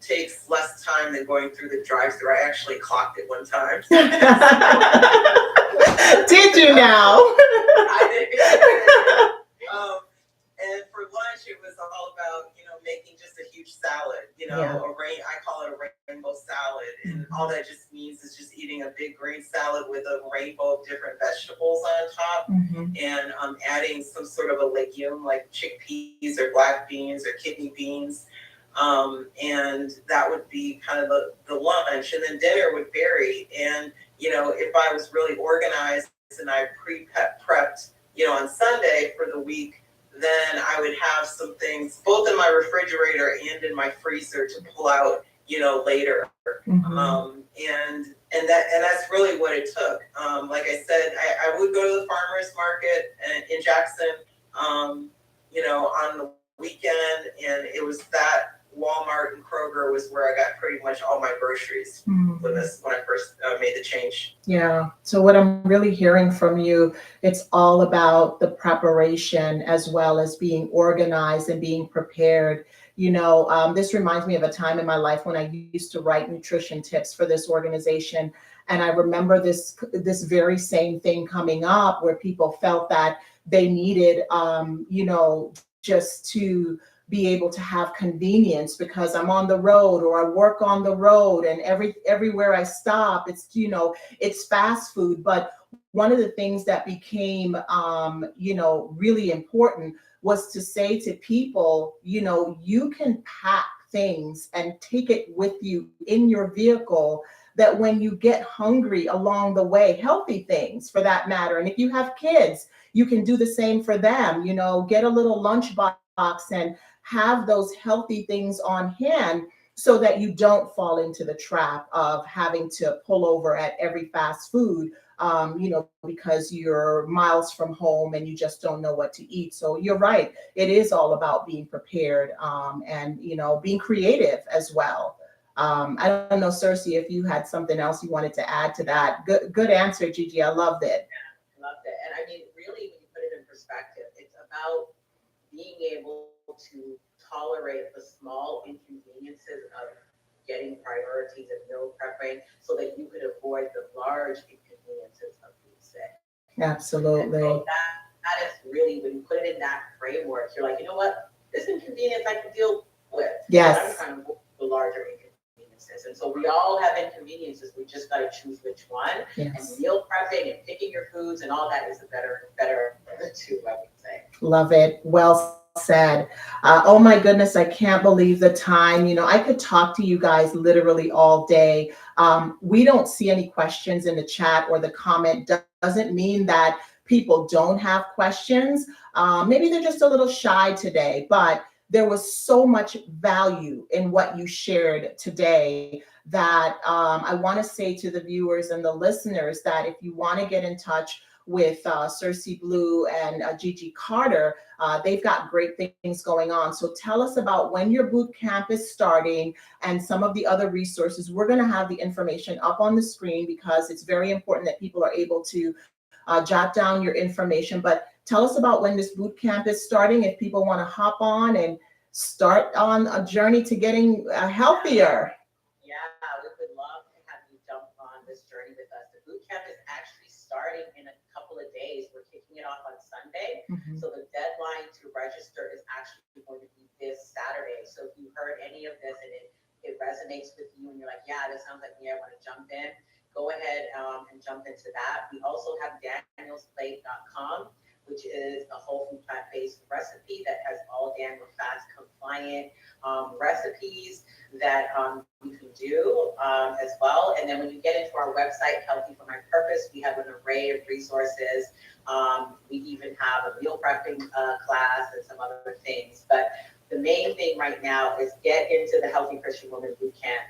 [SPEAKER 2] takes less time than going through the drive-thru. I actually clocked it one time.
[SPEAKER 1] Did you now?
[SPEAKER 2] I did. And for lunch, it was all about, making just a huge salad, I call it a rainbow salad. And all that just means is just eating a big green salad with a rainbow of different vegetables on top. Mm-hmm. And adding some sort of a legume like chickpeas or black beans or kidney beans. And that would be kind of the lunch. And then dinner would vary. And, if I was really organized and I prepped, on Sunday for the week, then I would have some things both in my refrigerator and in my freezer to pull out, later. Mm-hmm. And that's really what it took. Like I said, I would go to the farmer's market in Jackson, on the weekend, and it was that Walmart and Kroger was where I got pretty much all my groceries. Mm-hmm. when I first made the change. Yeah.
[SPEAKER 1] So what I'm really hearing from you, it's all about the preparation as well as being organized and being prepared. This reminds me of a time in my life when I used to write nutrition tips for this organization. And I remember this very same thing coming up where people felt that they needed, just to be able to have convenience because I'm on the road or I work on the road, and everywhere I stop, it's fast food. But one of the things that became, really important was to say to people, you can pack things and take it with you in your vehicle, that when you get hungry along the way, healthy things for that matter. And if you have kids, you can do the same for them, get a little lunch box and have those healthy things on hand so that you don't fall into the trap of having to pull over at every fast food, because you're miles from home and you just don't know what to eat. So you're right. It is all about being prepared, and, being creative as well. I don't know, Cersei, if you had something else you wanted to add to that. Good answer, Gigi. I loved it.
[SPEAKER 3] Yeah, loved it. And I mean, really, when you put it in perspective, it's about being able to tolerate the small inconveniences of getting priorities and meal prepping so that you could avoid the large inconveniences of being sick.
[SPEAKER 1] Absolutely.
[SPEAKER 3] And so that is really, when you put it in that framework, you're like, you know what, this inconvenience I can deal with.
[SPEAKER 1] Yes.
[SPEAKER 3] I'm trying to avoid the larger inconveniences. And so we all have inconveniences. We just got to choose which one.
[SPEAKER 1] Yes.
[SPEAKER 3] And meal prepping and picking your foods and all that is the better of the two, I would say.
[SPEAKER 1] Love it. Well said. Oh my goodness, I can't believe the time. I could talk to you guys literally all day. We don't see any questions in the chat or the comment. Doesn't mean that people don't have questions. Maybe they're just a little shy today, but there was so much value in what you shared today that I want to say to the viewers and the listeners that if you want to get in touch with Cersei Blue and Gigi Carter, they've got great things going on. So tell us about when your boot camp is starting and some of the other resources. We're going to have the information up on the screen because it's very important that people are able to jot down your information. But tell us about when this boot camp is starting if people want to hop on and start on a journey to getting healthier.
[SPEAKER 3] Yeah, we would love to have you jump on this journey with us. The boot camp is actually starting in a couple of days. We're kicking it off on Sunday.
[SPEAKER 1] Mm-hmm.
[SPEAKER 3] So the deadline to register is actually going to be this Saturday. So if you heard any of this and it resonates with you and you're like, yeah, this sounds like me, I want to jump in, go ahead and jump into that. We also have danielsplate.com, which is a whole food plant-based recipe that has all Daniel Fast compliant recipes that you can do as well. And then when you get into our website, Healthy for My Purpose, we have an array of resources. We even have a meal prepping class and some other things. But the main thing right now is get into the Healthy Christian Woman Bootcamp.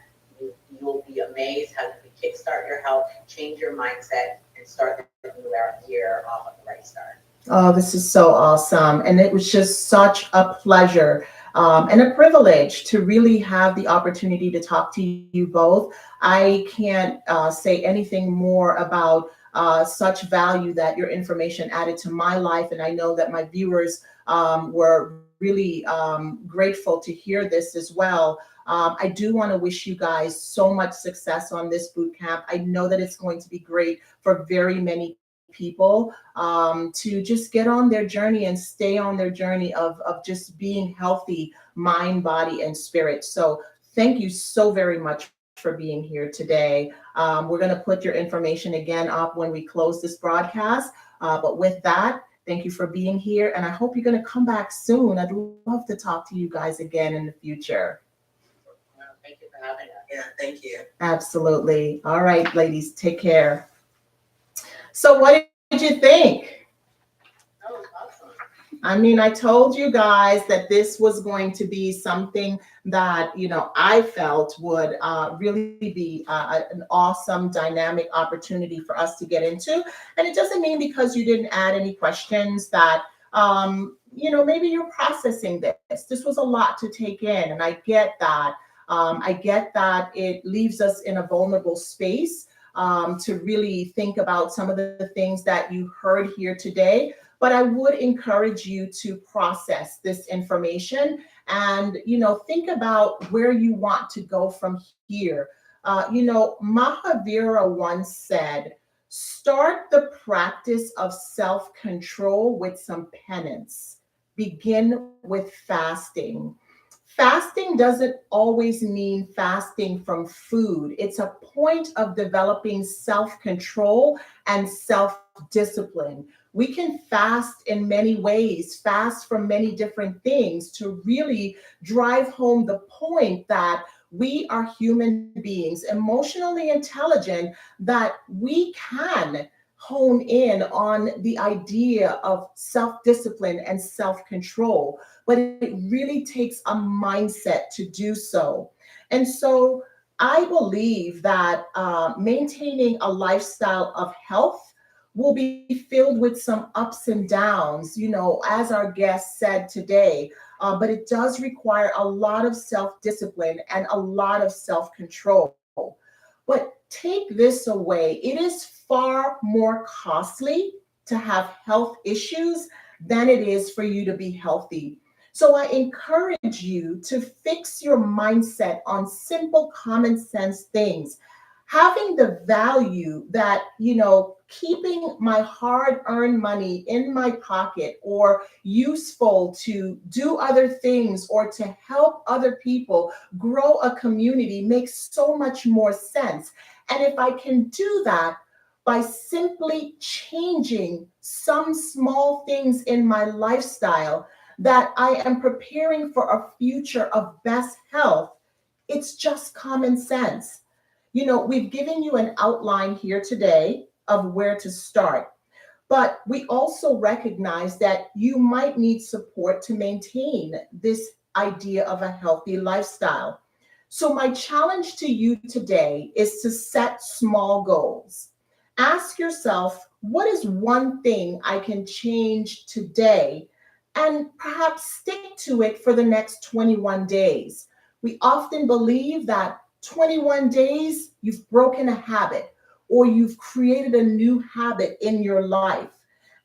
[SPEAKER 3] You'll be amazed how you can kickstart your health, change your mindset, and start the new year off on the right start.
[SPEAKER 1] Oh, this is so awesome. And it was just such a pleasure and a privilege to really have the opportunity to talk to you both. I can't say anything more about such value that your information added to my life. And I know that my viewers were really grateful to hear this as well. I do want to wish you guys so much success on this boot camp. I know that it's going to be great for very many people to just get on their journey and stay on their journey of just being healthy, mind, body, and spirit. So thank you so very much for being here today. We're going to put your information again up when we close this broadcast. But with that, thank you for being here. And I hope you're going to come back soon. I'd love to talk to you guys again in the future.
[SPEAKER 3] Thank you for having us.
[SPEAKER 2] Yeah, thank you.
[SPEAKER 1] Absolutely. All right, ladies, take care. So what did you think?
[SPEAKER 3] That was awesome.
[SPEAKER 1] I mean, I told you guys that this was going to be something that, I felt would really be an awesome dynamic opportunity for us to get into. And it doesn't mean because you didn't add any questions that, maybe you're processing this. This was a lot to take in. And I get that. I get that it leaves us in a vulnerable space to really think about some of the things that you heard here today. But I would encourage you to process this information and, think about where you want to go from here. Mahavira once said, start the practice of self control with some penance. Begin with fasting. Fasting doesn't always mean fasting from food. It's a point of developing self control and self discipline. We can fast in many ways, fast from many different things to really drive home the point that we are human beings, emotionally intelligent, that we can hone in on the idea of self discipline and self control, but it really takes a mindset to do so. And so I believe that maintaining a lifestyle of health will be filled with some ups and downs, as our guest said today. But it does require a lot of self discipline and a lot of self control. But take this away, it is far more costly to have health issues than it is for you to be healthy. So I encourage you to fix your mindset on simple common sense things. Having the value that, keeping my hard earned money in my pocket or useful to do other things or to help other people grow a community makes so much more sense. And if I can do that by simply changing some small things in my lifestyle, that I am preparing for a future of best health, it's just common sense. We've given you an outline here today of where to start, but we also recognize that you might need support to maintain this idea of a healthy lifestyle. So, my challenge to you today is to set small goals. Ask yourself, what is one thing I can change today? And perhaps stick to it for the next 21 days. We often believe that 21 days, you've broken a habit or you've created a new habit in your life.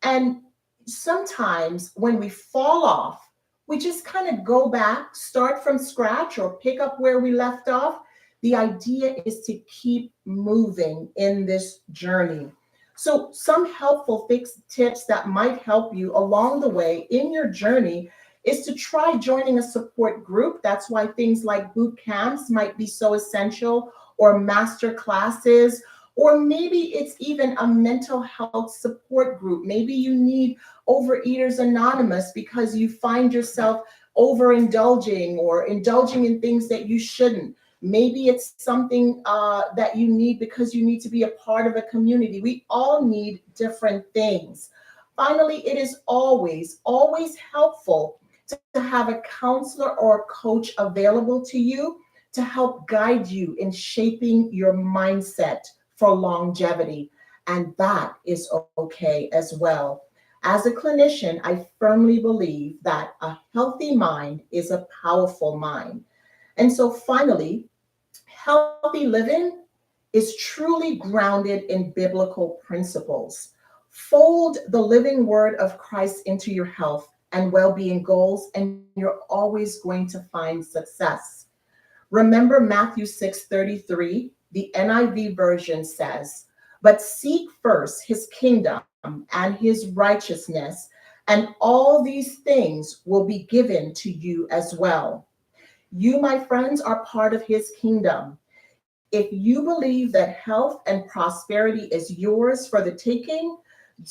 [SPEAKER 1] And sometimes when we fall off, we just kind of go back, start from scratch, or pick up where we left off. The idea is to keep moving in this journey. So, some helpful fix tips that might help you along the way in your journey is to try joining a support group. That's why things like boot camps might be so essential, or master classes, or maybe it's even a mental health support group. Maybe you need Overeaters Anonymous because you find yourself overindulging or indulging in things that you shouldn't. Maybe it's something that you need because you need to be a part of a community. We all need different things. Finally, it is always, always helpful to have a counselor or a coach available to you to help guide you in shaping your mindset for longevity. And that is okay as well. As a clinician, I firmly believe that a healthy mind is a powerful mind. And so finally, healthy living is truly grounded in biblical principles. Fold the living word of Christ into your health and well-being goals, and you're always going to find success. Remember Matthew 6:33, the NIV version says, "But seek first his kingdom and his righteousness, and all these things will be given to you as well." You, my friends, are part of his kingdom. If you believe that health and prosperity is yours for the taking,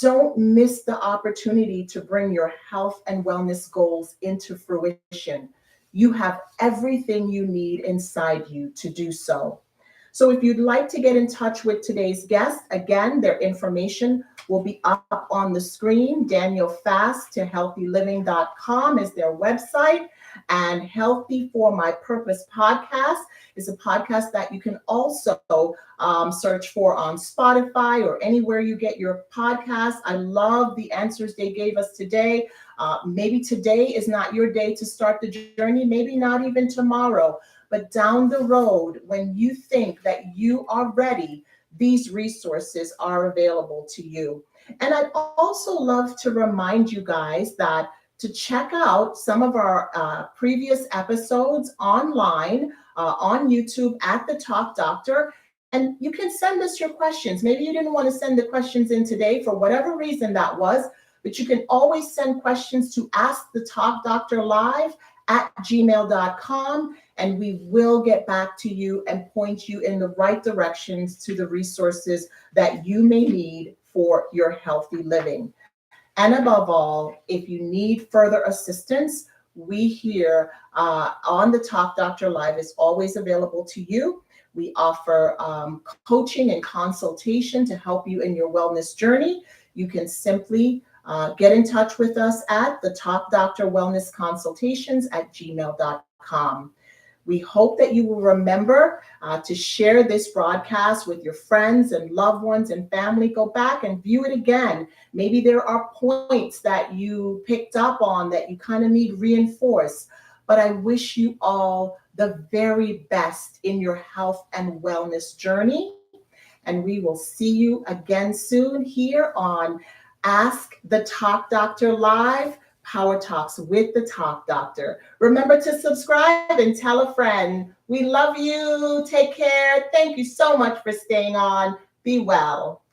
[SPEAKER 1] don't miss the opportunity to bring your health and wellness goals into fruition. You have everything you need inside you to do so. So if you'd like to get in touch with today's guest, again, their information will be up on the screen. DanielFastToHealthyLiving.com is their website. And Healthy for My Purpose podcast is a podcast that you can also search for on Spotify or anywhere you get your podcasts. I love the answers they gave us today. Maybe today is not your day to start the journey, maybe not even tomorrow, but down the road, when you think that you are ready, these resources are available to you. And I'd also love to remind you guys that to check out some of our previous episodes online on YouTube at The Talk Doctor. And you can send us your questions. Maybe you didn't want to send the questions in today for whatever reason that was, but you can always send questions to askthetalkdoctorlive@gmail.com, and we will get back to you and point you in the right directions to the resources that you may need for your healthy living. And above all, if you need further assistance, we here on the Talk Doctor Live is always available to you. We offer coaching and consultation to help you in your wellness journey. You can simply get in touch with us at the Talk Doctor Wellness Consultations at gmail.com. We hope that you will remember to share this broadcast with your friends and loved ones and family. Go back and view it again. Maybe there are points that you picked up on that you kind of need reinforced. But I wish you all the very best in your health and wellness journey. And we will see you again soon here on Ask the Talk Doctor Live, Power Talks with the Talk Doctor. Remember to subscribe and tell a friend. We love you. Take care. Thank you so much for staying on. Be well.